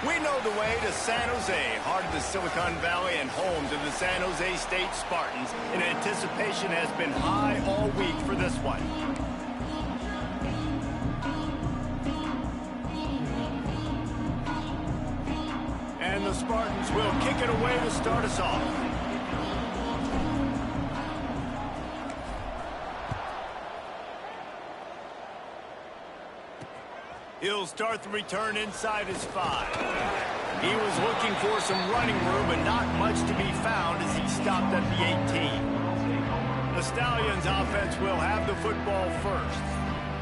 We know the way to San Jose, heart of the Silicon Valley and home to the San Jose State Spartans. And anticipation has been high all week for this one. And the Spartans will kick it away to start us off. He'll start the return inside his 5. He was looking for some running room, but not much to be found as he stopped at the 18. The Stallions offense will have the football first.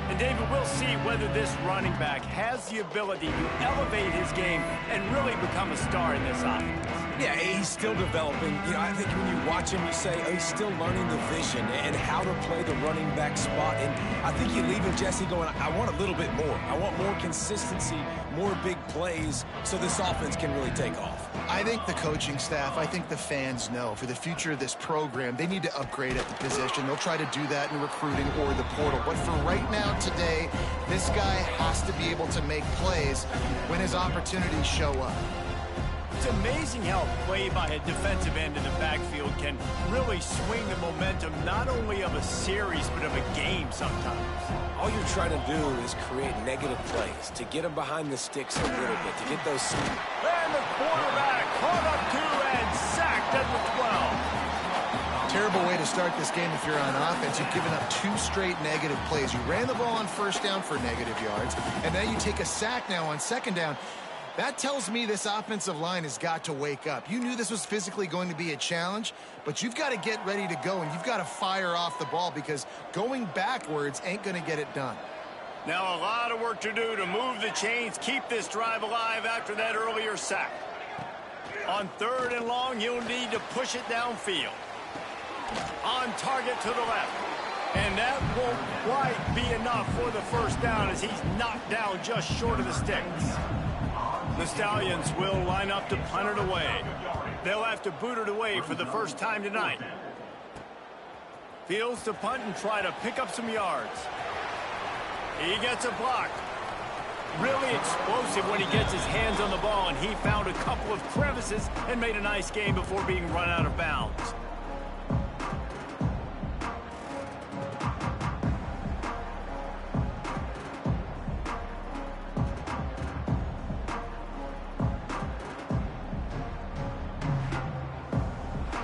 And David, we'll see whether this running back has the ability to elevate his game and really become a star in this offense. Yeah, he's still developing. You know, I think when you watch him, you say, oh, he's still learning the vision and how to play the running back spot. And I think you leave him, Jesse, going, I want a little bit more. I want more consistency, more big plays, so this offense can really take off. I think the coaching staff, I think the fans know for the future of this program, they need to upgrade at the position. They'll try to do that in recruiting or the portal. But for right now, today, this guy has to be able to make plays when his opportunities show up. It's amazing how play by a defensive end in the backfield can really swing the momentum not only of a series but of a game sometimes. All you're trying to do is create negative plays, to get them behind the sticks a little bit, to get those... And the quarterback caught up to and sacked at the 12. Terrible way to start this game if you're on offense. You've given up 2 straight negative plays. You ran the ball on first down for negative yards, and now you take a sack now on second down. That tells me this offensive line has got to wake up. You knew this was physically going to be a challenge, but you've got to get ready to go, and you've got to fire off the ball because going backwards ain't going to get it done. Now a lot of work to do to move the chains, keep this drive alive after that earlier sack. On 3rd and long, you'll need to push it downfield. On target to the left. And that won't quite be enough for the first down as he's knocked down just short of the sticks. The Stallions will line up to punt it away. They'll have to boot it away for the first time tonight. Fields to punt and try to pick up some yards. He gets a block. Really explosive when he gets his hands on the ball, and he found a couple of crevices and made a nice game before being run out of bounds.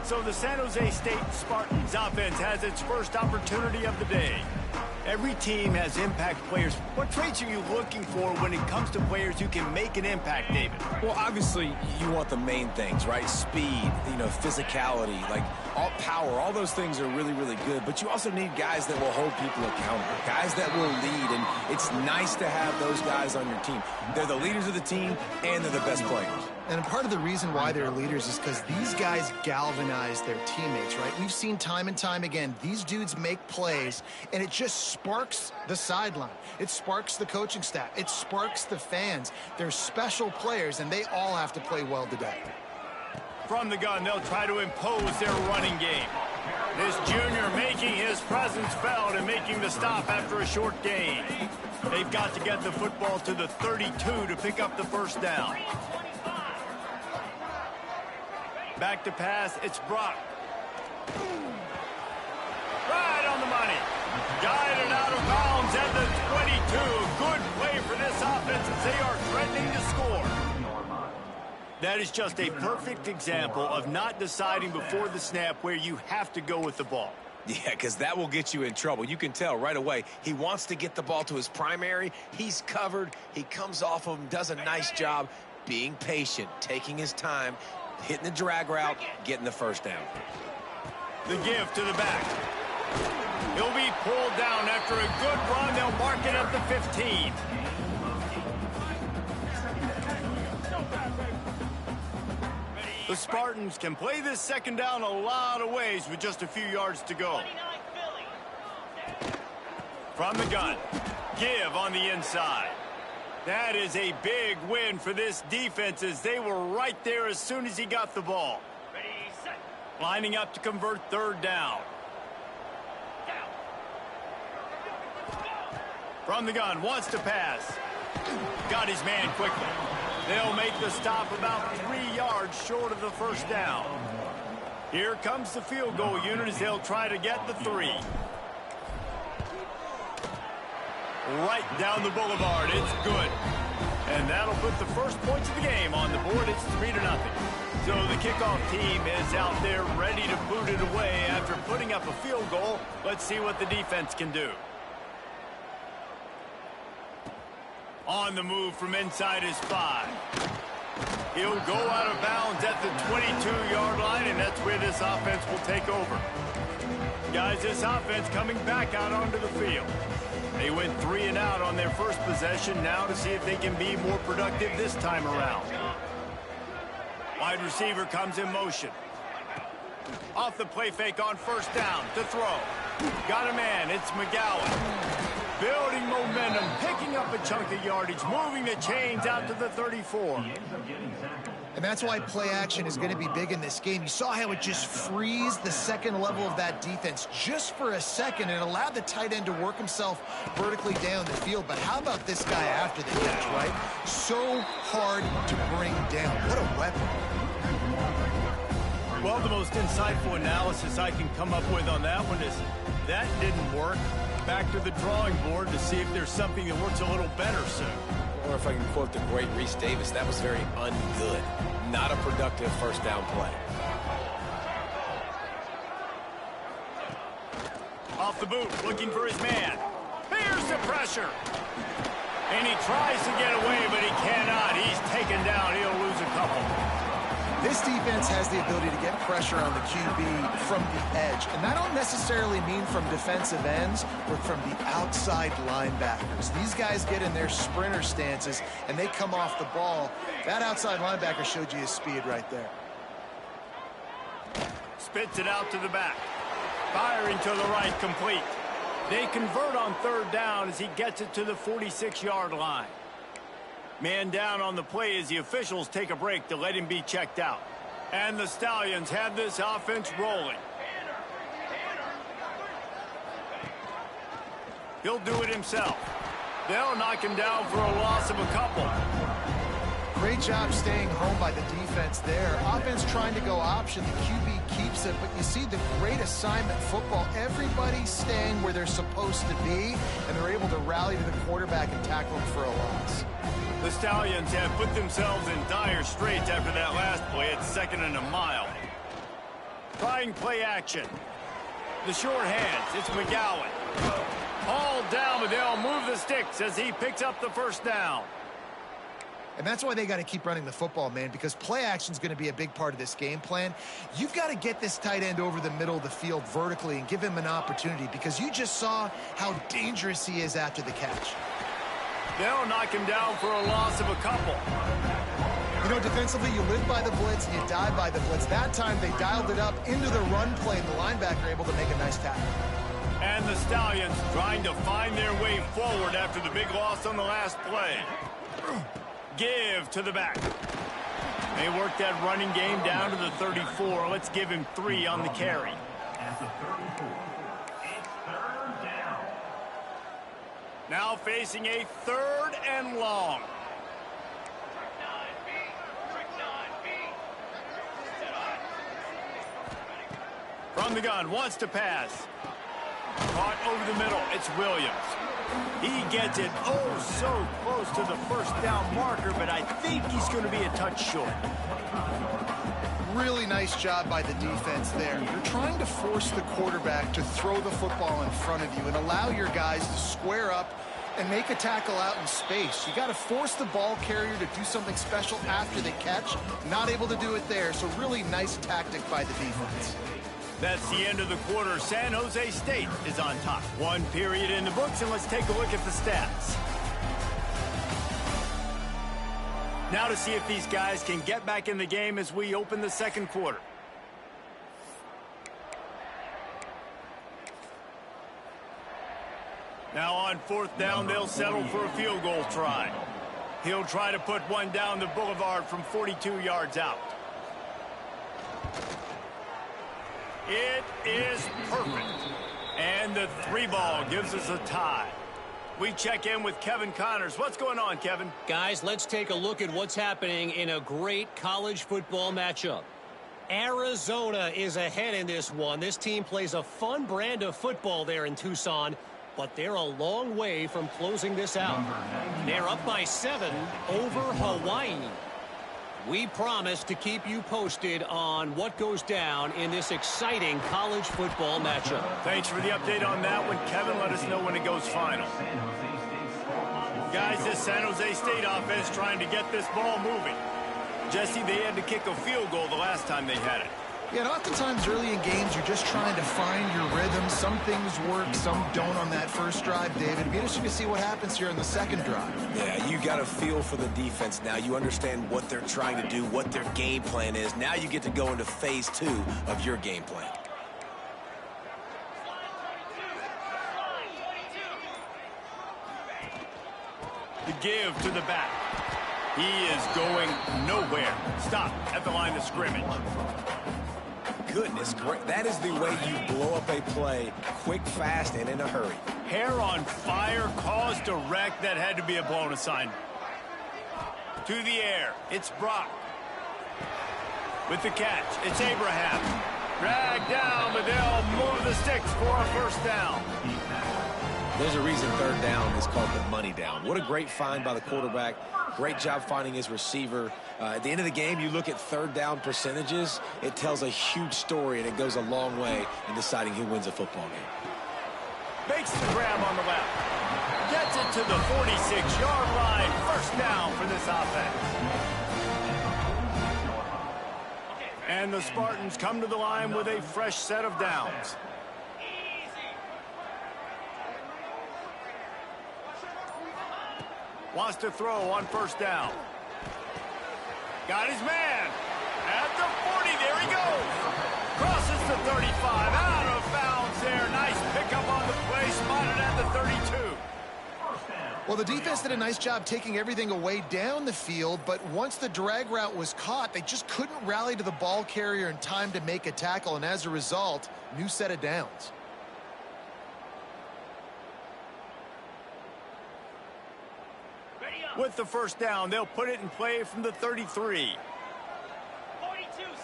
So the San Jose State Spartans offense has its first opportunity of the day. Every team has impact players. What traits are you looking for when it comes to players who can make an impact, David? Well, obviously, you want the main things, right? Speed, you know, physicality, like all power, all those things are really, really good. But you also need guys that will hold people accountable, guys that will lead. And it's nice to have those guys on your team. They're the leaders of the team, and they're the best players. And part of the reason why they're leaders is because these guys galvanize their teammates, right? We've seen time and time again, these dudes make plays, and it just sparks the sideline. It sparks the coaching staff. It sparks the fans. They're special players, and they all have to play well today. From the gun, they'll try to impose their running game. This junior making his presence felt and making the stop after a short gain. They've got to get the football to the 32 to pick up the first down. Back to pass, it's Brock. Right on the money. Guided out of bounds at the 22. Good play for this offense as they are threatening to score. That is just a perfect example of not deciding before the snap where you have to go with the ball. Yeah, because that will get you in trouble. You can tell right away. He wants to get the ball to his primary. He's covered. He comes off of him, does a nice job being patient, taking his time, hitting the drag route, getting the first down. The give to the back. He'll be pulled down after a good run. They'll mark it at the 15. The Spartans can play this second down a lot of ways with just a few yards to go. From the gun, give on the inside. That is a big win for this defense as they were right there as soon as he got the ball. Ready, set. Lining up to convert third down. From the gun, wants to pass. Got his man quickly. They'll make the stop about 3 yards short of the first down. Here comes the field goal unit as they'll try to get the 3. Right down the boulevard. It's good. And that'll put the first points of the game on the board. It's 3-0. So the kickoff team is out there ready to boot it away after putting up a field goal. Let's see what the defense can do. On the move from inside his 5. He'll go out of bounds at the 22-yard line, and that's where this offense will take over. Guys, this offense coming back out onto the field. They went 3 and out on their first possession. Now to see if they can be more productive this time around. Wide receiver comes in motion. Off the play fake on first down to throw. Got a man. It's McGowan. Building momentum, picking up a chunk of yardage, moving the chains out to the 34. And that's why play action is going to be big in this game. You saw how it just frees the second level of that defense just for a second and allowed the tight end to work himself vertically down the field. But how about this guy after the catch, right? So hard to bring down. What a weapon. Well, the most insightful analysis I can come up with on that one is that didn't work. Back to the drawing board to see if there's something that works a little better soon. Or if I can quote the great Reese Davis, that was very ungood. Not a productive first down play. Off the boot, looking for his man. Here's the pressure. And he tries to get away, but he cannot. He's taken down. He'll lose a couple. This defense has the ability to get pressure on the QB from the edge. And I don't necessarily mean from defensive ends, but from the outside linebackers. These guys get in their sprinter stances, and they come off the ball. That outside linebacker showed you his speed right there. Spits it out to the back. Firing to the right, complete. They convert on third down as he gets it to the 46-yard line. Man down on the play as the officials take a break to let him be checked out. And the Stallions have this offense rolling. He'll do it himself. They'll knock him down for a loss of a couple. Great job staying home by the defense there. Offense trying to go option. The QB keeps it, but you see the great assignment football. Everybody's staying where they're supposed to be, and they're able to rally to the quarterback and tackle him for a loss. The Stallions have put themselves in dire straits after that last play at 2nd and a mile. Trying play action. The short hands, it's McGowan. Hauled down, but they'll move the sticks as he picks up the first down. And that's why they got to keep running the football, man, because play action is going to be a big part of this game plan. You've got to get this tight end over the middle of the field vertically and give him an opportunity, because you just saw how dangerous he is after the catch. They'll knock him down for a loss of a couple. You know, defensively, you live by the blitz and you die by the blitz. That time, they dialed it up into the run play, and the linebacker able to make a nice tackle. And the Stallions trying to find their way forward after the big loss on the last play. Give to the back. They work that running game down to the 34. Let's give him 3 on the carry. At the 34, it's third down. Now facing a 3rd and long. From the gun, wants to pass. Caught over the middle, it's Williams. He gets it so close to the first down marker, but I think he's going to be a touch short. Really nice job by the defense there. You're trying to force the quarterback to throw the football in front of you and allow your guys to square up and make a tackle out in space. You got to force the ball carrier to do something special after the catch. Not able to do it there, so really nice tactic by the defense. That's the end of the quarter. San Jose State is on top. 1 period in the books, and let's take a look at the stats. Now to see if these guys can get back in the game as we open the second quarter. Now on 4th down, they'll settle for a field goal try. He'll try to put one down the boulevard from 42 yards out. It is perfect. And the 3 ball gives us a tie. We check in with Kevin Connors. What's going on, Kevin? Guys, let's take a look at what's happening in a great college football matchup. Arizona is ahead in this one. This team plays a fun brand of football there in Tucson, but they're a long way from closing this out. They're up by 7 over Hawaii. We promise to keep you posted on what goes down in this exciting college football matchup. Thanks for the update on that one, Kevin. Let us know when it goes final. Guys, this San Jose State offense trying to get this ball moving. Jesse, they had to kick a field goal the last time they had it. Yeah, and oftentimes early in games, you're just trying to find your rhythm. Some things work, some don't on that first drive, David. It'd be interesting to see what happens here in the second drive. Yeah, you got a feel for the defense now. You understand what they're trying to do, what their game plan is. Now you get to go into phase 2 of your game plan. The give to the back. He is going nowhere. Stop at the line of scrimmage. Goodness, great. That is the way you blow up a play quick, fast, and in a hurry. Hair on fire, cause to wreck. That had to be a blown assignment. To the air. It's Brock. With the catch, it's Abraham. Dragged down, but they'll move the sticks for a first down. There's a reason third down is called the money down. What a great find by the quarterback. Great job finding his receiver. At the end of the game, you look at third down percentages. It tells a huge story, and it goes a long way in deciding who wins a football game. Makes the grab on the left. Gets it to the 46-yard line. First down for this offense. And the Spartans come to the line with a fresh set of downs. Wants to throw on first down. Got his man. At the 40, there he goes. Crosses the 35, out of bounds there. Nice pickup on the play, spotted at the 32. Well, the defense did a nice job taking everything away down the field, but once the drag route was caught, they just couldn't rally to the ball carrier in time to make a tackle, and as a result, new set of downs. With the first down, they'll put it in play from the 33. 42 Spider.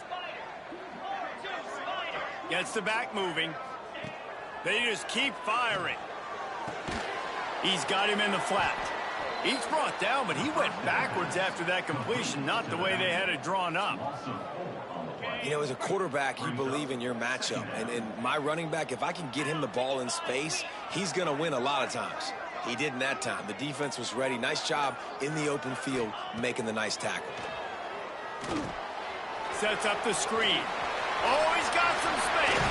42 Spider. Gets the back moving. They just keep firing. He's got him in the flat. He's brought down, but he went backwards after that completion, not the way they had it drawn up. You know, as a quarterback, you believe in your matchup. And my running back, if I can get him the ball in space, he's going to win a lot of times. He didn't that time. The defense was ready. Nice job in the open field making the nice tackle. Sets up the screen. Oh, he's got some space.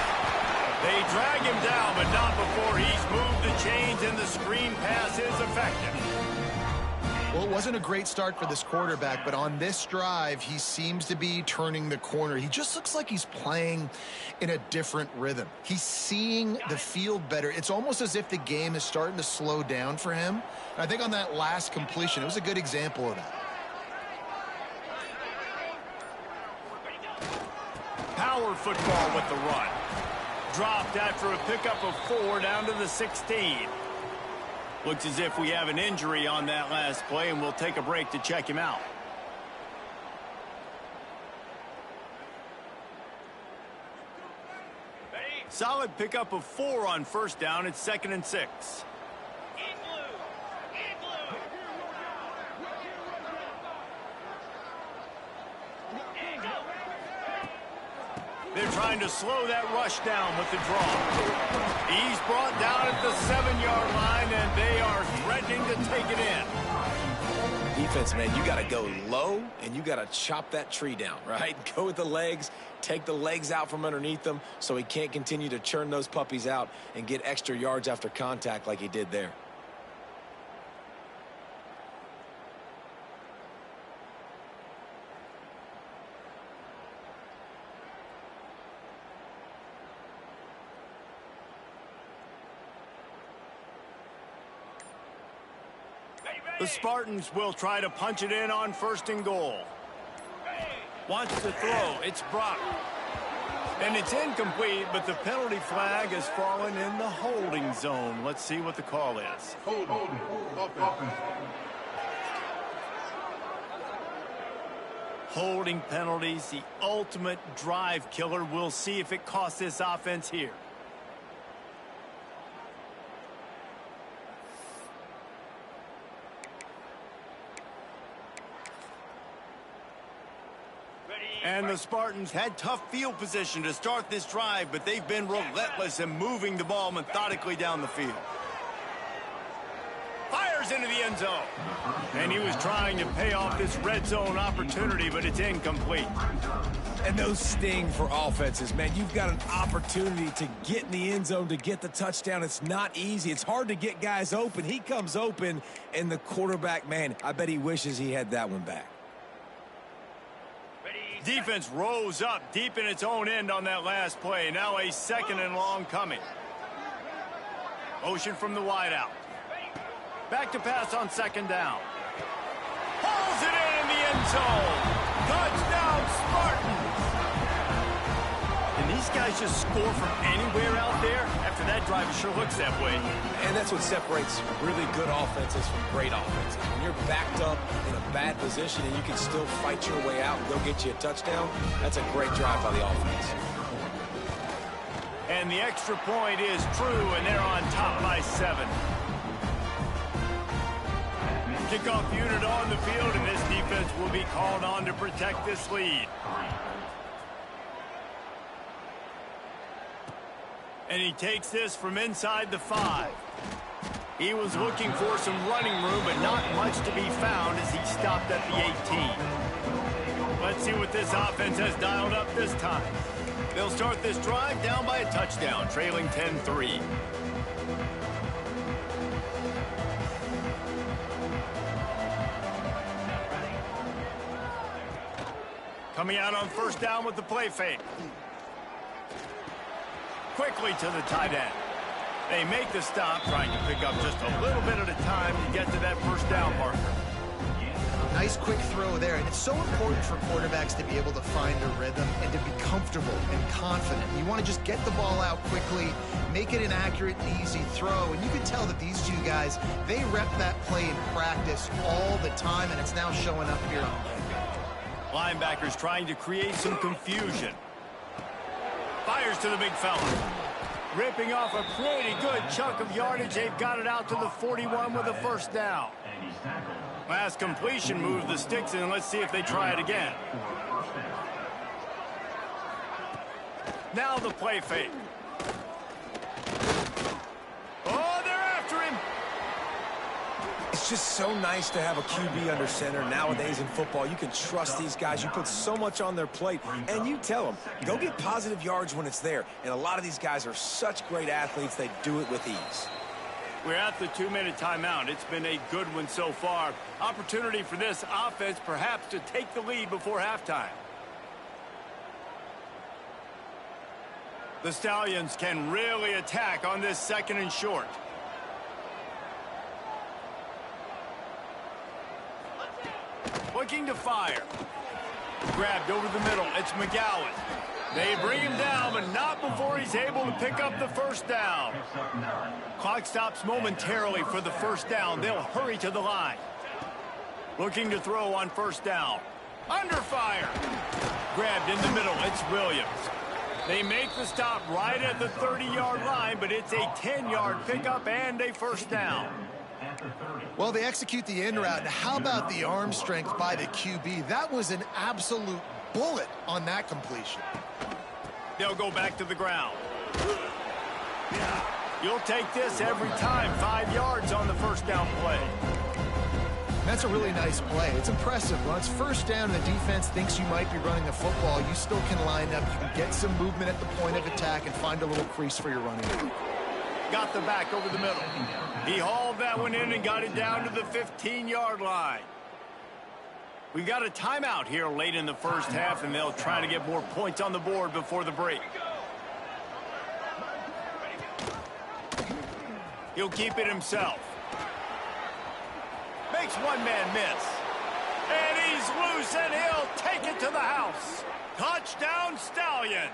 They drag him down, but not before he's moved the chains, and the screen pass is effective. Well, it wasn't a great start for this quarterback, but on this drive, he seems to be turning the corner. He just looks like he's playing in a different rhythm. He's seeing the field better. It's almost as if the game is starting to slow down for him. And I think on that last completion, it was a good example of that. Power football with the run. Dropped after a pickup of 4 down to the 16. Looks as if we have an injury on that last play, and we'll take a break to check him out. Solid pickup of 4 on first down. It's 2nd and 6. They're trying to slow that rush down with the draw. He's brought down at the 7-yard line, and they are threatening to take it in. Defense, man, you got to go low, and you got to chop that tree down, right? Go with the legs, take the legs out from underneath them so he can't continue to churn those puppies out and get extra yards after contact like he did there. The Spartans will try to punch it in on 1st and goal. Wants to throw. It's Brock. And it's incomplete, but the penalty flag has fallen in the holding zone. Let's see what the call is. Holding. Offense. Holding penalties, the ultimate drive killer. We'll see if it costs this offense here. And the Spartans had tough field position to start this drive, but they've been relentless in moving the ball methodically down the field. Fires into the end zone. And he was trying to pay off this red zone opportunity, but it's incomplete. And those sting for offenses, man. You've got an opportunity to get in the end zone to get the touchdown. It's not easy. It's hard to get guys open. He comes open, and the quarterback, man, I bet he wishes he had that one back. Defense rose up deep in its own end on that last play. Now a second and long coming. Motion from the wideout. Back to pass on second down. Hauls it in the end zone. Touchdown, Spartans. And these guys just score from anywhere out there? After that drive, it sure looks that way. And that's what separates really good offenses from great offenses. When you're backed up in a bad position and you can still fight your way out and go get you a touchdown, that's a great drive by the offense. And the extra point is true, and they're on top by 7. Kickoff unit on the field, and this defense will be called on to protect this lead. And he takes this from inside the 5. He was looking for some running room, but not much to be found as he stopped at the 18. Let's see what this offense has dialed up this time. They'll start this drive down by a touchdown, trailing 10-3. Coming out on first down with the play fake. Quickly to the tight end. They make the stop, trying to pick up just a little bit at a time to get to that first down marker. Nice quick throw there, and it's so important for quarterbacks to be able to find a rhythm and to be comfortable and confident. You want to just get the ball out quickly, make it an accurate and easy throw, and you can tell that these two guys, they rep that play in practice all the time, and it's now showing up here on the linebackers trying to create some confusion. Fires to the big fella. Ripping off a pretty good chunk of yardage. They've got it out to the 41 with a first down. Last completion moved the sticks in. Let's see if they try it again. Now the play fake. Oh, they're after him. It's just so nice to have a QB under center. Nowadays in football, you can trust these guys. You put so much on their plate, and you tell them, go get positive yards when it's there. And a lot of these guys are such great athletes, they do it with ease. We're at the 2-minute timeout. It's been a good one so far. Opportunity for this offense perhaps to take the lead before halftime. The Stallions can really attack on this second and short. Looking to fire. Grabbed over the middle. It's McGowan. They bring him down, but not before he's able to pick up the first down. Clock stops momentarily for the first down. They'll hurry to the line. Looking to throw on first down. Under fire. Grabbed in the middle. It's Williams. They make the stop right at the 30-yard line, but it's a 10-yard pickup and a first down. Well, they execute the in route. Now, how about the arm strength by the QB? That was an absolute bullet on that completion. They'll go back to the ground. You'll take this every time. 5 yards on the first down play. That's a really nice play. It's impressive. When it's first down and the defense thinks you might be running the football, you still can line up. You can get some movement at the point of attack and find a little crease for your running back. Got the back over the middle. He hauled that one in and got it down to the 15-yard line. We've got a timeout here late in the first half, and they'll try to get more points on the board before the break. He'll keep it himself. Makes one man miss. And he's loose, and he'll take it to the house. Touchdown, Stallions. Stallions.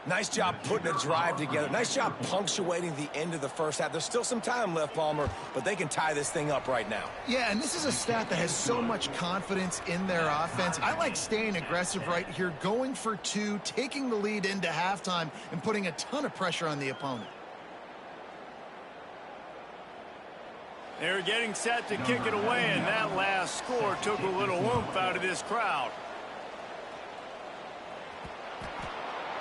Nice job putting a drive together. Nice job punctuating the end of the first half. There's still some time left, Palmer, but they can tie this thing up right now. Yeah, and this is a stat that has so much confidence in their offense. I like staying aggressive right here, going for two, taking the lead into halftime, and putting a ton of pressure on the opponent. They're getting set to kick it away, and that last score took a little oomph out of this crowd.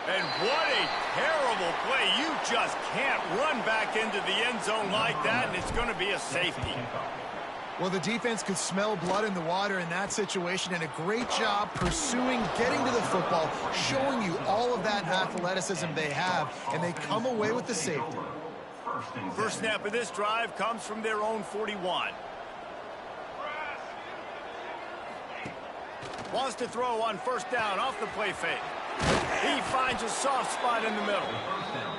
And what a terrible play. You just can't run back into the end zone like that, and it's going to be a safety. Well, the defense could smell blood in the water in that situation, and a great job pursuing, getting to the football, showing you all of that athleticism they have, and they come away with the safety. First snap of this drive comes from their own 41. Wants to throw on first down off the play fake. He finds a soft spot in the middle.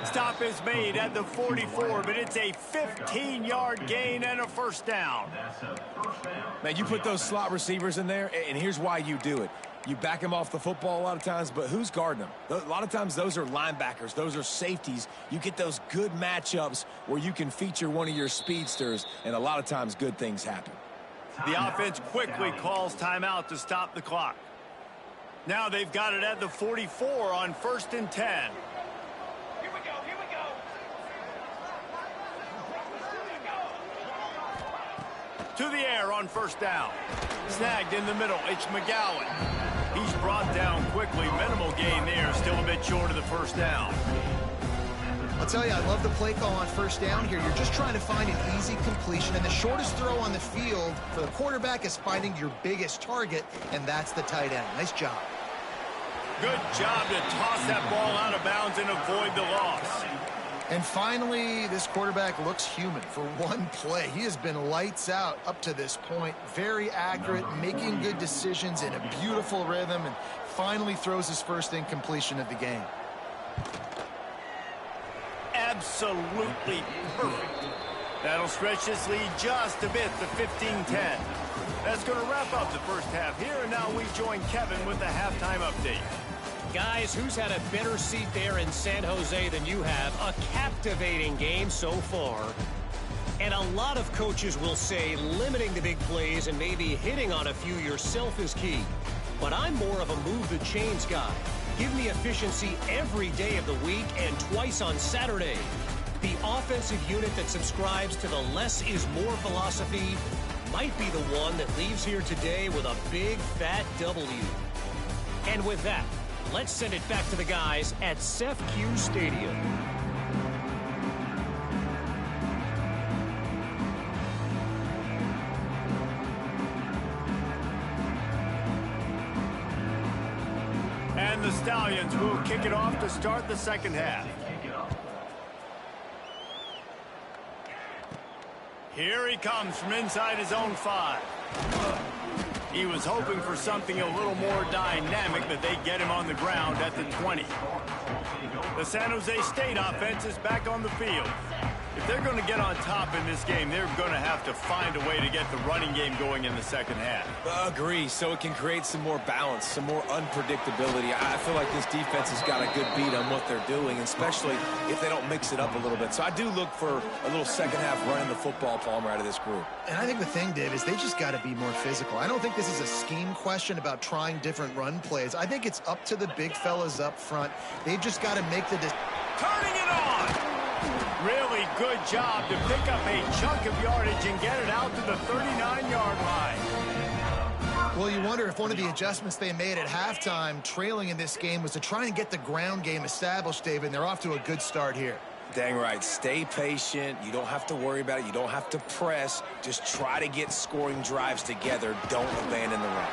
Stop is made at the 44, but it's a 15-yard gain and a first down. Man, you put those slot receivers in there, and here's why you do it. You back them off the football a lot of times, but who's guarding them? A lot of times those are linebackers. Those are safeties. You get those good matchups where you can feature one of your speedsters, and a lot of times good things happen. The offense quickly calls timeout to stop the clock. Now they've got it at the 44 on 1st and 10. Here we go. To the air on first down. Snagged in the middle. It's McGowan. He's brought down quickly. Minimal gain there. Still a bit short of the first down. I'll tell you, I love the play call on first down here. You're just trying to find an easy completion, and the shortest throw on the field for the quarterback is finding your biggest target, and that's the tight end. Nice job. Good job to toss that ball out of bounds and avoid the loss. And finally, this quarterback looks human for one play. He has been lights out up to this point. Very accurate, making good decisions in a beautiful rhythm, and finally throws his first incompletion of the game. Absolutely perfect. That'll stretch this lead just a bit to 15-10. That's going to wrap up the first half here, and now we join Kevin with the halftime update. Guys, who's had a better seat there in San Jose than you have? A captivating game so far. And a lot of coaches will say limiting the big plays and maybe hitting on a few yourself is key. But I'm more of a move the chains guy. Give me efficiency every day of the week and twice on Saturday. The offensive unit that subscribes to the less is more philosophy might be the one that leaves here today with a big fat W. And with that, let's send it back to the guys at Seth Q Stadium. And the Stallions will kick it off to start the second half. Here he comes from inside his own 5. He was hoping for something a little more dynamic, but they get him on the ground at the 20. The San Jose State offense is back on the field. If they're going to get on top in this game, they're going to have to find a way to get the running game going in the second half. Agree, so it can create some more balance, some more unpredictability. I feel like this defense has got a good beat on what they're doing, especially if they don't mix it up a little bit. So I do look for a little second half running the football, Palmer, out of this group. And I think the thing, Dave, is they just got to be more physical. I don't think this is a scheme question about trying different run plays. I think it's up to the big fellas up front. They've just got to make the... Turning it on! Really good job to pick up a chunk of yardage and get it out to the 39-yard line. Well, you wonder if one of the adjustments they made at halftime, trailing in this game, was to try and get the ground game established, David, and they're off to a good start here. Dang right. Stay patient. You don't have to worry about it. You don't have to press. Just try to get scoring drives together. Don't abandon the run.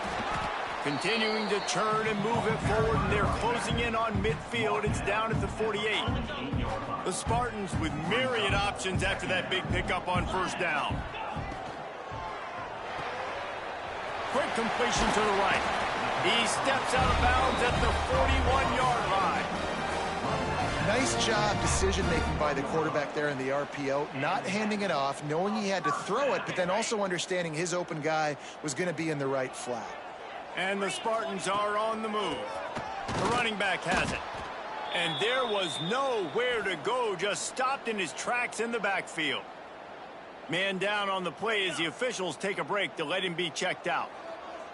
Continuing to turn and move it forward, and they're closing in on midfield. It's down at the 48. The Spartans with myriad options after that big pickup on first down. Quick completion to the right. He steps out of bounds at the 41-yard line. Nice job decision-making by the quarterback there in the RPO, not handing it off, knowing he had to throw it, but then also understanding his open guy was going to be in the right flat. And the Spartans are on the move. The running running back has it. And there was nowhere to go, just stopped in his tracks in the backfield. Man down on the play as the officials take a break to let him be checked out.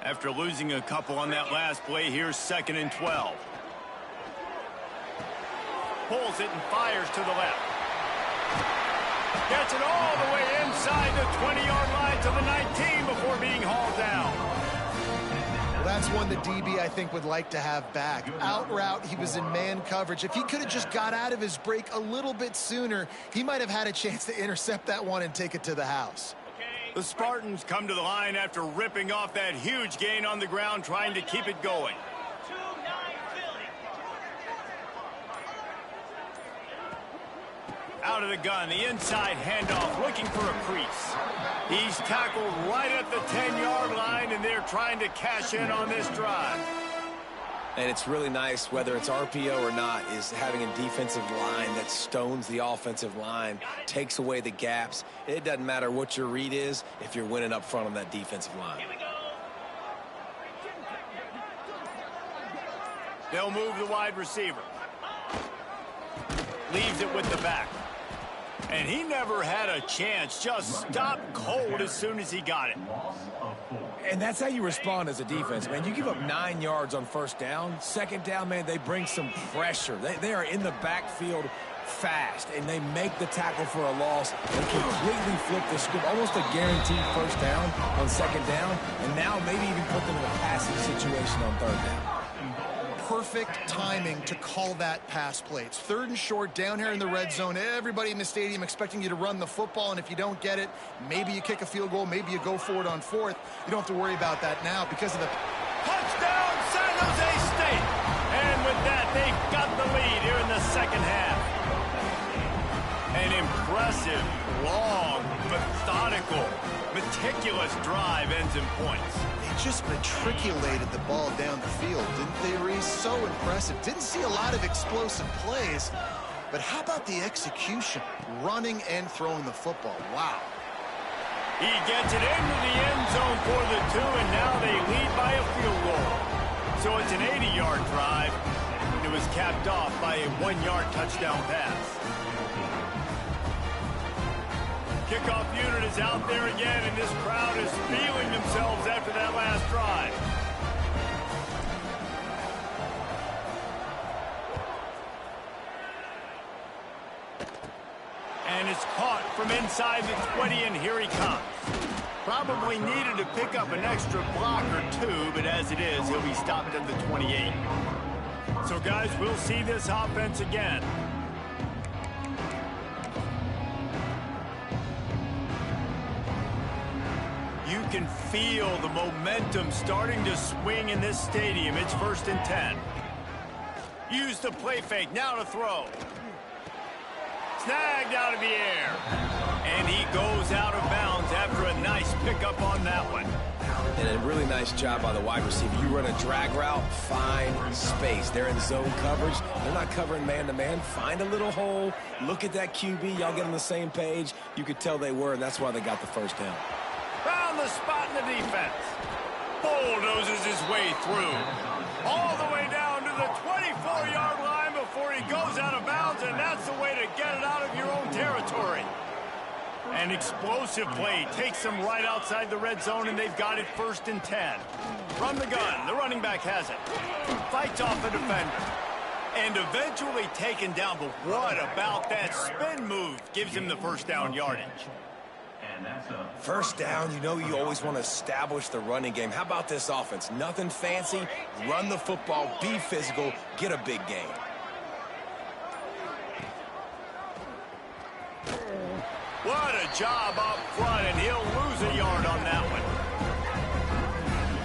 After losing a couple on that last play, here's 2nd and 12. Pulls it and fires to the left. Gets it all the way inside the 20-yard line to the 19 before being hauled down. Well, that's one the DB, I think, would like to have back. Out route, he was in man coverage. If he could have just got out of his break a little bit sooner, he might have had a chance to intercept that one and take it to the house. The Spartans come to the line after ripping off that huge gain on the ground, trying to keep it going. Out of the gun, the inside handoff, looking for a crease. He's tackled right at the 10-yard line, and they're trying to cash in on this drive. And it's really nice, whether it's RPO or not, is having a defensive line that stones the offensive line, takes away the gaps. It doesn't matter what your read is if you're winning up front on that defensive line. They'll move the wide receiver. Leaves it with the back. And he never had a chance, just stopped cold as soon as he got it. And that's how you respond as a defense, man. You give up 9 yards on 1st down. 2nd down, man, they bring some pressure. They are in the backfield fast, and they make the tackle for a loss and completely flip the script. Almost a guaranteed 1st down on 2nd down, and now maybe even put them in a passing situation on 3rd down. Perfect timing to call that pass play. It's 3rd and short down here in the red zone. Everybody in the stadium expecting you to run the football, and if you don't get it, maybe you kick a field goal, maybe you go for it on 4th. You don't have to worry about that now because of the Touchdown, San Jose State! And with that, they've got the lead here in the 2nd half. An impressive, long, methodical, meticulous drive ends in points. They just matriculated the ball down the field, didn't they, Reese? So impressive. Didn't see a lot of explosive plays, but how about the execution? Running and throwing the football. Wow. He gets it into the end zone for the 2, and now they lead by a field goal. So it's an 80-yard drive. It was capped off by a 1-yard touchdown pass. Kickoff unit is out there again, and this crowd is feeling themselves after that last drive. And it's caught from inside the 20, and here he comes. Probably needed to pick up an extra block or 2, but as it is, he'll be stopped at the 28. So, guys, we'll see this offense again. You can feel the momentum starting to swing in this stadium. It's 1st and 10. Use the play fake, now to throw. Snagged out of the air. And he goes out of bounds after a nice pickup on that one. And a really nice job by the wide receiver. You run a drag route, find space. They're in zone coverage. They're not covering man-to-man. Find a little hole. Look at that QB. Y'all get on the same page. You could tell they were, and that's why they got the 1st down. Found the spot in the defense. Bulldozes his way through. All the way down to the 24-yard line before he goes out of bounds, and that's the way to get it out of your own territory. An explosive play takes them right outside the red zone, and they've got it 1st and 10. From the gun, the running back has it. Fights off a defender. And eventually taken down, but what about that spin move gives him the 1st down yardage? 1st down, you know you always want to establish the running game. How about this offense? Nothing fancy. Run the football, be physical, get a big gain. What a job up front, and he'll lose a yard on that one.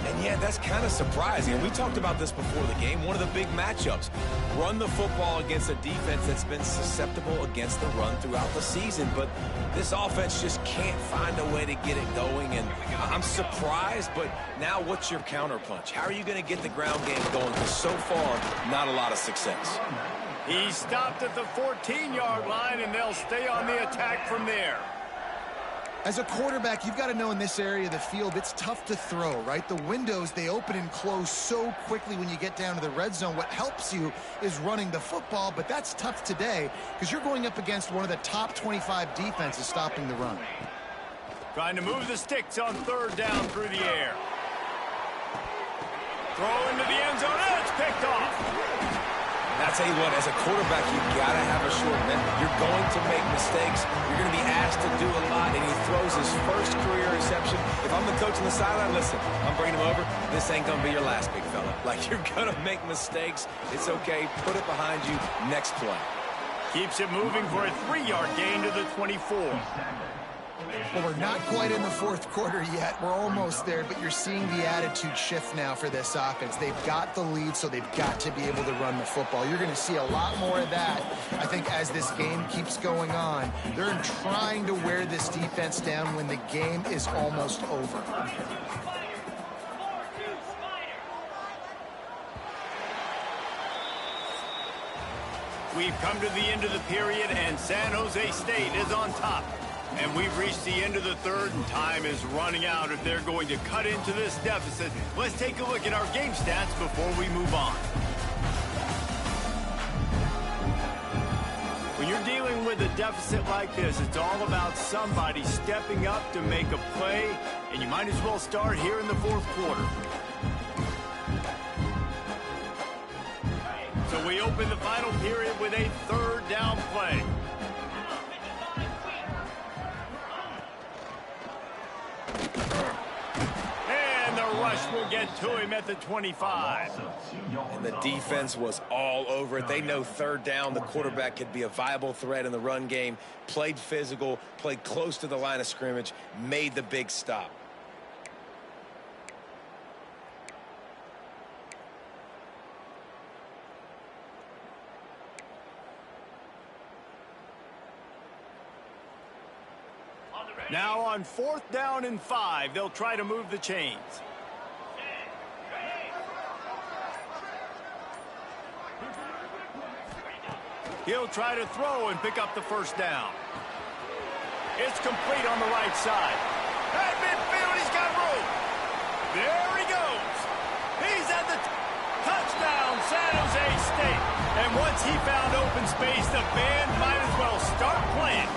And yeah, that's kind of surprising. And we talked about this before the game. One of the big matchups. Run the football against a defense that's been susceptible against the run throughout the season. But this offense just can't find a way to get it going. And I'm surprised, but now what's your counterpunch? How are you going to get the ground game going? Because so far, not a lot of success. He stopped at the 14-yard line, and they'll stay on the attack from there. As a quarterback, you've got to know in this area of the field, it's tough to throw, right? The windows, they open and close so quickly when you get down to the red zone. What helps you is running the football, but that's tough today because you're going up against one of the top 25 defenses stopping the run. Trying to move the sticks on third down through the air. Throw into the end zone, and it's picked off. Now, I'll tell you what, as a quarterback, you got to have a short memory. You're going to make mistakes. You're going to be asked to do a lot, and he throws his first career reception. If I'm the coach on the sideline, listen, I'm bringing him over. This ain't going to be your last, big fella. Like, you're going to make mistakes. It's okay. Put it behind you. Next play. Keeps it moving for a 3-yard gain to the 24. Well, we're not quite in the fourth quarter yet. We're almost there, but you're seeing the attitude shift now for this offense. They've got the lead, so they've got to be able to run the football. You're going to see a lot more of that, I think, as this game keeps going on. They're trying to wear this defense down when the game is almost over. We've come to the end of the period, and San Jose State is on top. And we've reached the end of the third, and time is running out if they're going to cut into this deficit. Let's take a look at our game stats before we move on. When you're dealing with a deficit like this, it's all about somebody stepping up to make a play, and you might as well start here in the fourth quarter. So we open the final period with a third down play. And the rush will get to him at the 25. And the defense was all over it. They know third down, the quarterback could be a viable threat in the run game. Played physical, played close to the line of scrimmage, made the big stop. Now on 4th down and 5, they'll try to move the chains. He'll try to throw and pick up the first down. It's complete on the right side. At midfield, he's got room. There he goes. He's at the touchdown, San Jose State. And once he found open space, the band might as well start playing.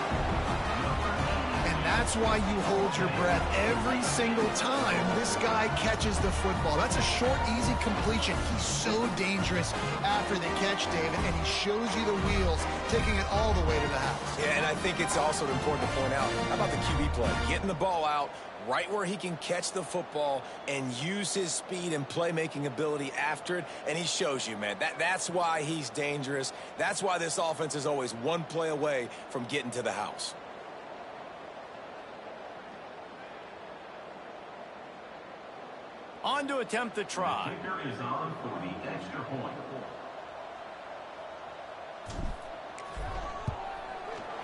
That's why you hold your breath every single time this guy catches the football. That's a short, easy completion. He's so dangerous after the catch, David, and he shows you the wheels, taking it all the way to the house. Yeah, and I think it's also important to point out, how about the QB play? Getting the ball out right where he can catch the football and use his speed and playmaking ability after it, and he shows you, man. That's why he's dangerous. That's why this offense is always one play away from getting to the house. On to attempt the try. Kicker is on for the extra point.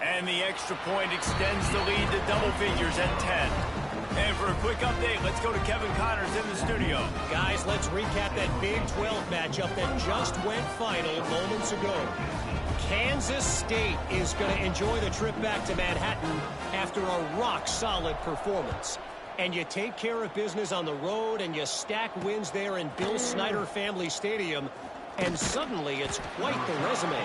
And the extra point extends the lead to double figures at 10. And for a quick update, let's go to Kevin Connors in the studio. Guys, let's recap that Big 12 matchup that just went final moments ago. Kansas State is going to enjoy the trip back to Manhattan after a rock-solid performance. And you take care of business on the road and you stack wins there in Bill Snyder Family Stadium, and suddenly it's quite the resume.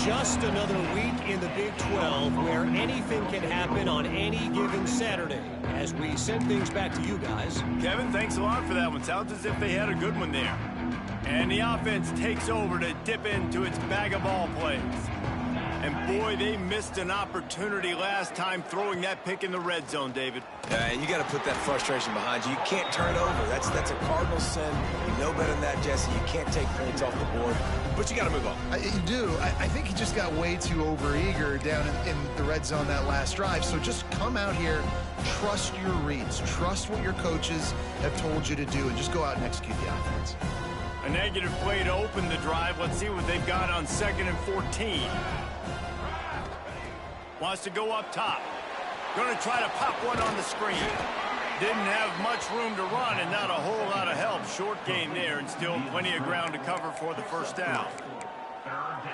Just another week in the Big 12 where anything can happen on any given Saturday. As we send things back to you guys. Kevin, thanks a lot for that one. Sounds as if they had a good one there. And the offense takes over to dip into its bag of ball plays. And boy, they missed an opportunity last time throwing that pick in the red zone, David. And you got to put that frustration behind you. You can't turn over. That's a cardinal sin. You know better than that, Jesse. You can't take points off the board. But you got to move on. You do. I think he just got way too overeager down in the red zone that last drive. So just come out here, trust your reads, trust what your coaches have told you to do, and just go out and execute the offense. A negative play to open the drive. Let's see what they've got on 2nd and 14. Wants to go up top. Going to try to pop one on the screen. Didn't have much room to run and not a whole lot of help. Short gain there and still plenty of ground to cover for the first down.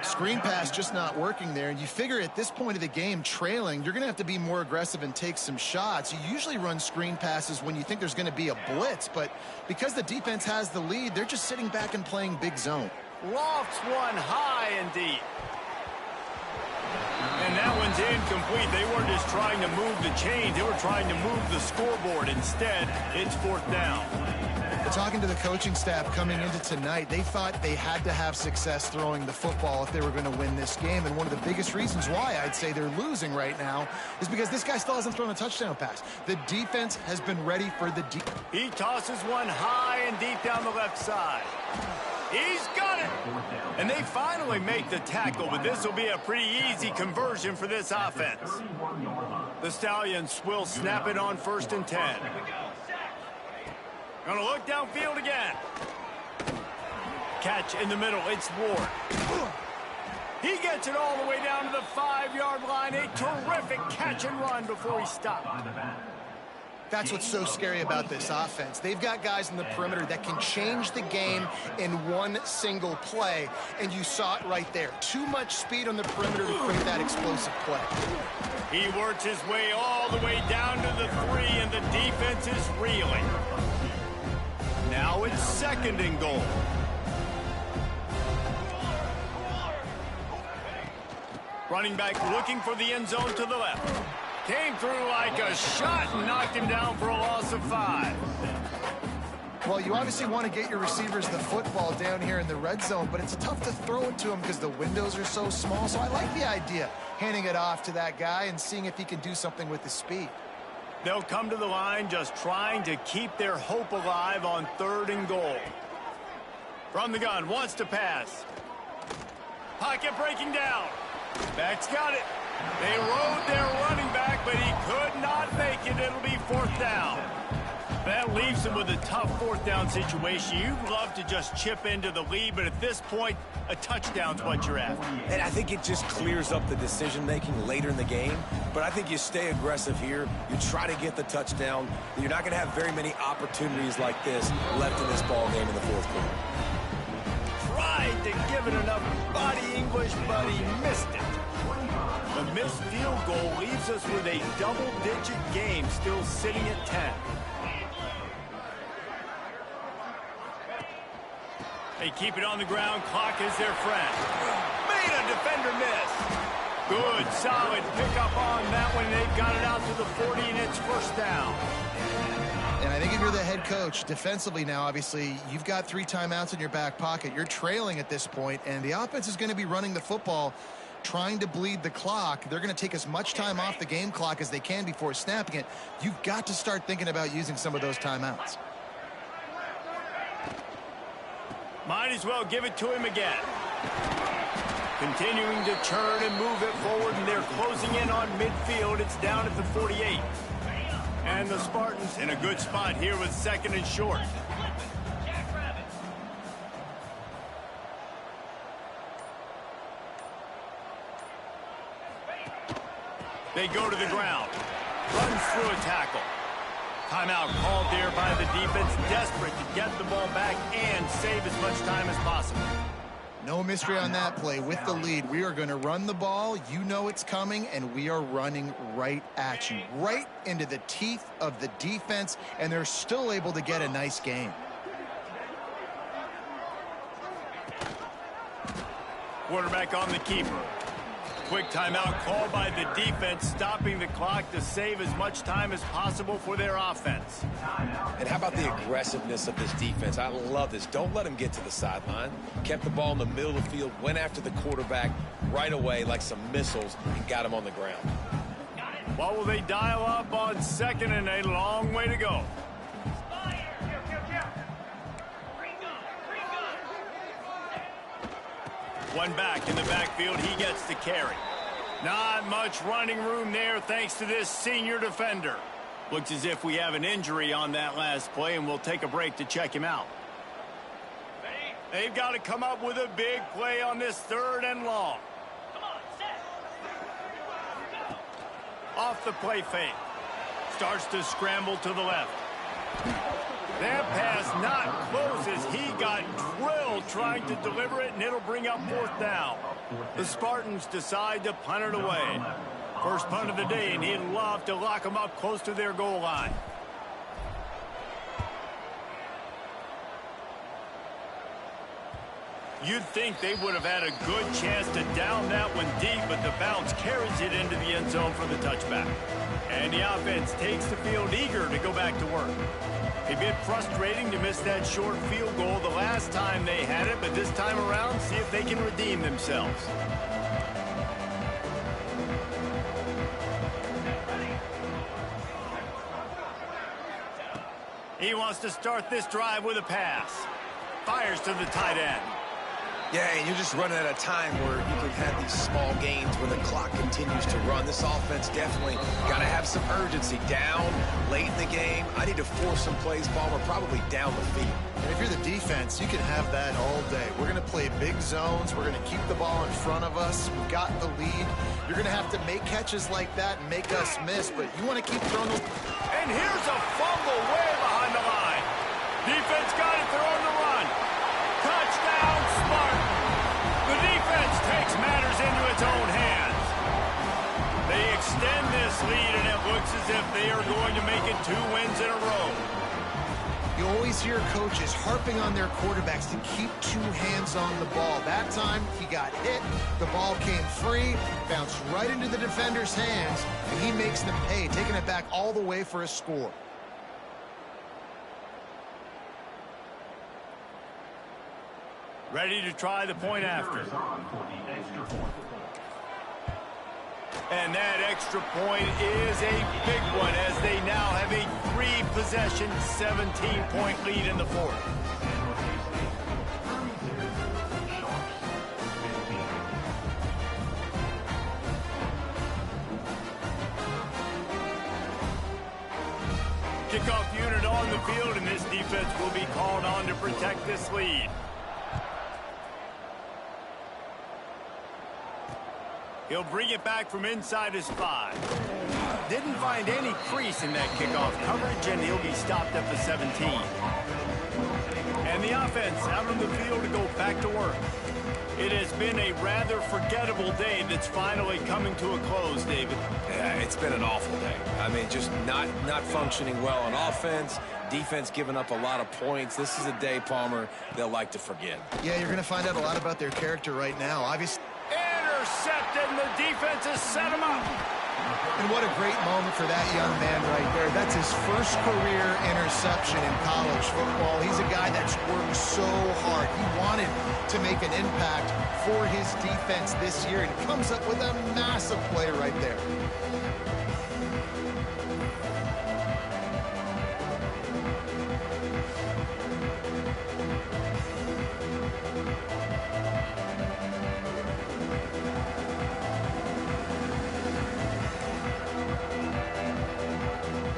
Screen pass just not working there. And you figure at this point of the game, trailing, you're going to have to be more aggressive and take some shots. You usually run screen passes when you think there's going to be a blitz. But because the defense has the lead, they're just sitting back and playing big zone. Lofts one high and deep. And that one's incomplete. They weren't just trying to move the chains. They were trying to move the scoreboard. Instead, it's 4th down. Talking to the coaching staff coming into tonight, they thought they had to have success throwing the football if they were going to win this game. And one of the biggest reasons why I'd say they're losing right now is because this guy still hasn't thrown a touchdown pass. The defense has been ready for the deep. He tosses one high and deep down the left side. He's got it! And they finally make the tackle, but this will be a pretty easy conversion for this offense. The Stallions will snap it on 1st and 10. Gonna look downfield again. Catch in the middle. It's Ward. He gets it all the way down to the 5-yard line. A terrific catch and run before he stopped. That's what's so scary about this offense. They've got guys in the perimeter that can change the game in one single play, and you saw it right there. Too much speed on the perimeter to create that explosive play. He works his way all the way down to the 3, and the defense is reeling. Now it's 2nd and goal. Running back looking for the end zone to the left. Came through like a shot and knocked him down for a loss of 5. Well, you obviously want to get your receivers the football down here in the red zone, but it's tough to throw it to them because the windows are so small. So I like the idea, handing it off to that guy and seeing if he can do something with his speed. They'll come to the line just trying to keep their hope alive on 3rd and goal. From the gun, wants to pass. Pocket breaking down. Back's got it. They rode their running back, but he could not make it. It'll be 4th down. That leaves him with a tough 4th down situation. You'd love to just chip into the lead, but at this point, a touchdown's what you're after. And I think it just clears up the decision-making later in the game. But I think you stay aggressive here. You try to get the touchdown. You're not going to have very many opportunities like this left in this ball game in the 4th quarter. Tried to give it enough body English, but he missed it. The missed field goal leaves us with a double-digit game still sitting at 10. They keep it on the ground. Clock is their friend. Made a defender miss. Good, solid pickup on that one. They've got it out to the 40, and it's 1st down. And I think if you're the head coach, defensively now, obviously, you've got 3 timeouts in your back pocket. You're trailing at this point, and the offense is going to be running the football, trying to bleed the clock. They're going to take as much time off the game clock as they can before snapping it. You've got to start thinking about using some of those timeouts. Might as well give it to him again. Continuing to turn and move it forward, and they're closing in on midfield. It's down at the 48. And the Spartans in a good spot here with 2nd and short. They go to the ground. Runs through a tackle. Timeout called there by the defense, desperate to get the ball back and save as much time as possible. No mystery on that play. With the lead, we are going to run the ball. You know it's coming, and we are running right at you, right into the teeth of the defense, and they're still able to get a nice game. Quarterback on the keeper. Quick timeout called by the defense, stopping the clock to save as much time as possible for their offense. And how about the aggressiveness of this defense? I love this. Don't let them get to the sideline. Kept the ball in the middle of the field, went after the quarterback right away like some missiles, and got him on the ground. What will they dial up on 2nd and a long way to go? One back in the backfield. He gets the carry. Not much running room there thanks to this senior defender. Looks as if we have an injury on that last play, and we'll take a break to check him out. They've got to come up with a big play on this 3rd and long. Off the play fake. Starts to scramble to the left. That pass not close as he got drilled trying to deliver it, and it'll bring up 4th down. The Spartans decide to punt it away. First punt of the day, and he'd love to lock them up close to their goal line. You'd think they would have had a good chance to down that one deep, but the bounce carries it into the end zone for the touchback. And the offense takes the field eager to go back to work. A bit frustrating to miss that short field goal the last time they had it, but this time around, see if they can redeem themselves. He wants to start this drive with a pass. Fires to the tight end. Yeah, and you're just running at a time where you can have these small gains when the clock continues to run. This offense definitely got to have some urgency. Down, late in the game, I need to force some plays, Palmer, probably down the field. And if you're the defense, you can have that all day. We're going to play big zones. We're going to keep the ball in front of us. We've got the lead. You're going to have to make catches like that and make us miss, but you want to keep throwing those. And here's a fumble way behind the line. Defense got it. They're on the run. Touchdown, Spartan. The defense takes matters into its own hands. They extend this lead, and it looks as if they are going to make it 2 wins in a row. You always hear coaches harping on their quarterbacks to keep 2 hands on the ball. That time, he got hit. The ball came free, bounced right into the defender's hands, and he makes them pay, taking it back all the way for a score. Ready to try the point after. And that extra point is a big one as they now have a 3-possession, 17-point lead in the 4th. Kickoff unit on the field, and this defense will be called on to protect this lead. He'll bring it back from inside his 5. Didn't find any crease in that kickoff coverage, and he'll be stopped at the 17. And the offense out on the field to go back to work. It has been a rather forgettable day that's finally coming to a close, David. Yeah, it's been an awful day. I mean, just not functioning well on offense. Defense giving up a lot of points. This is a day, Palmer, they'll like to forget. Yeah, you're going to find out a lot about their character right now. Obviously. Intercepted, and the defense has set him up. And what a great moment for that young man right there. That's his first career interception in college football. He's a guy that's worked so hard. He wanted to make an impact for his defense this year, and comes up with a massive play right there.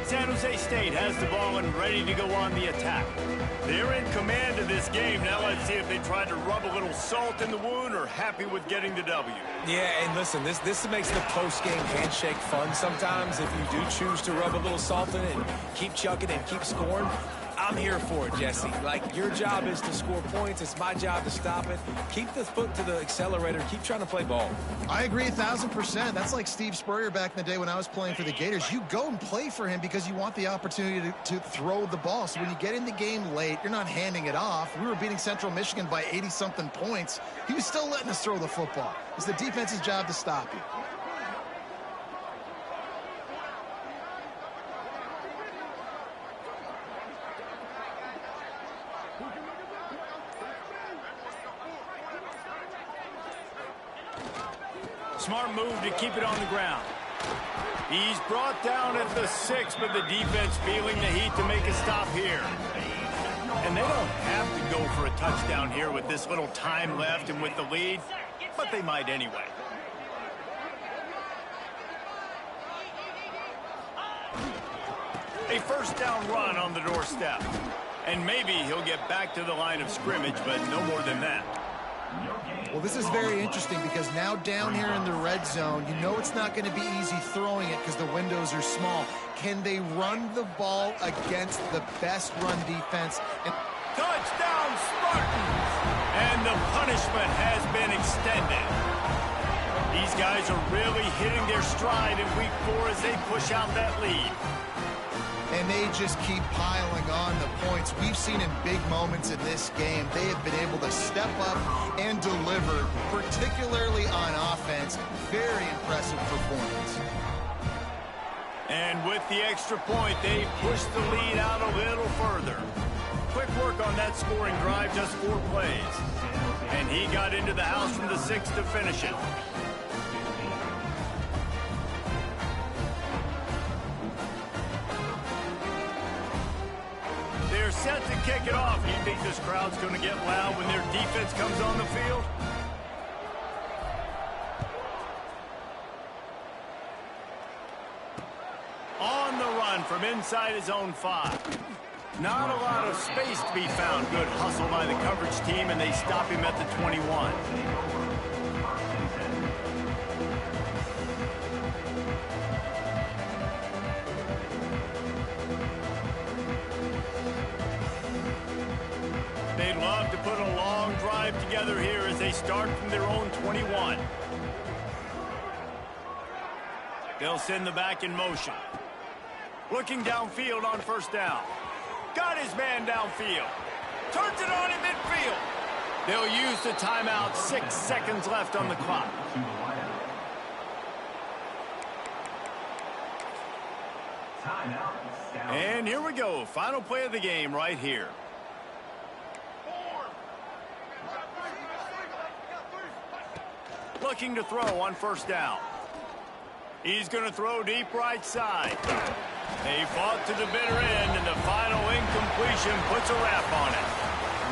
San Jose State has the ball and ready to go on the attack. They're in command of this game. Now let's see if they try to rub a little salt in the wound or happy with getting the W. Yeah, and listen, this makes the post-game handshake fun sometimes. If you do choose to rub a little salt in it and keep chucking and keep scoring, I'm here for it, Jesse. Like, your job is to score points. It's my job to stop it. Keep the foot to the accelerator. Keep trying to play ball. I agree 1,000%. That's like Steve Spurrier back in the day when I was playing for the Gators. You go and play for him because you want the opportunity to throw the ball. So when you get in the game late, you're not handing it off. We were beating Central Michigan by 80-something points. He was still letting us throw the football. It's the defense's job to stop you. Smart move to keep it on the ground. He's brought down at the 6, but the defense feeling the heat to make a stop here. And they don't have to go for a touchdown here with this little time left and with the lead, but they might anyway. A first down run on the doorstep. And maybe he'll get back to the line of scrimmage, but no more than that. Well, this is very interesting because now down here in the red zone, you know it's not going to be easy throwing it because the windows are small. Can they run the ball against the best run defense? Touchdown, Spartans! And the punishment has been extended. These guys are really hitting their stride in week 4 as they push out that lead. And they just keep piling on the points. We've seen in big moments in this game, they have been able to step up and deliver, particularly on offense. Very impressive performance. And with the extra point, they push the lead out a little further. Quick work on that scoring drive, just 4 plays. And he got into the house from the 6 to finish it. They're set to kick it off. You think this crowd's going to get loud when their defense comes on the field? On the run from inside his own 5. Not a lot of space to be found. Good hustle by the coverage team, and they stop him at the 21. They'd love to put a long drive together here as they start from their own 21. They'll send the back in motion. Looking downfield on first down. Got his man downfield. Turns it on in midfield. They'll use the timeout. 6 seconds left on the clock. And here we go. Final play of the game right here. Looking to throw on first down. He's going to throw deep right side. They fought to the bitter end, and the final incompletion puts a wrap on it.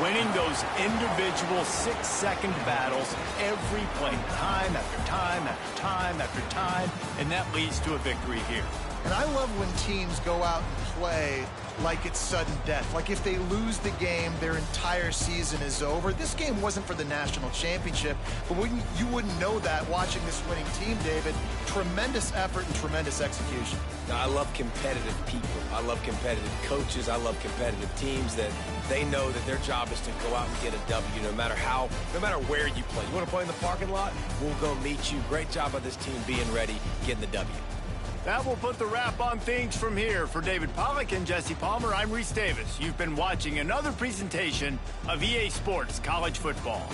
Winning those individual 6-second battles every play, time after time after time after time, and that leads to a victory here. And I love when teams go out and play like it's sudden death. Like if they lose the game, their entire season is over. This game wasn't for the national championship, but you wouldn't know that watching this winning team, David. Tremendous effort and tremendous execution. I love competitive people. I love competitive coaches. I love competitive teams that they know that their job is to go out and get a W no matter where you play. You want to play in the parking lot? We'll go meet you. Great job by this team being ready, getting the W. That will put the wrap on things from here. For David Pollack and Jesse Palmer, I'm Reese Davis. You've been watching another presentation of EA Sports College Football.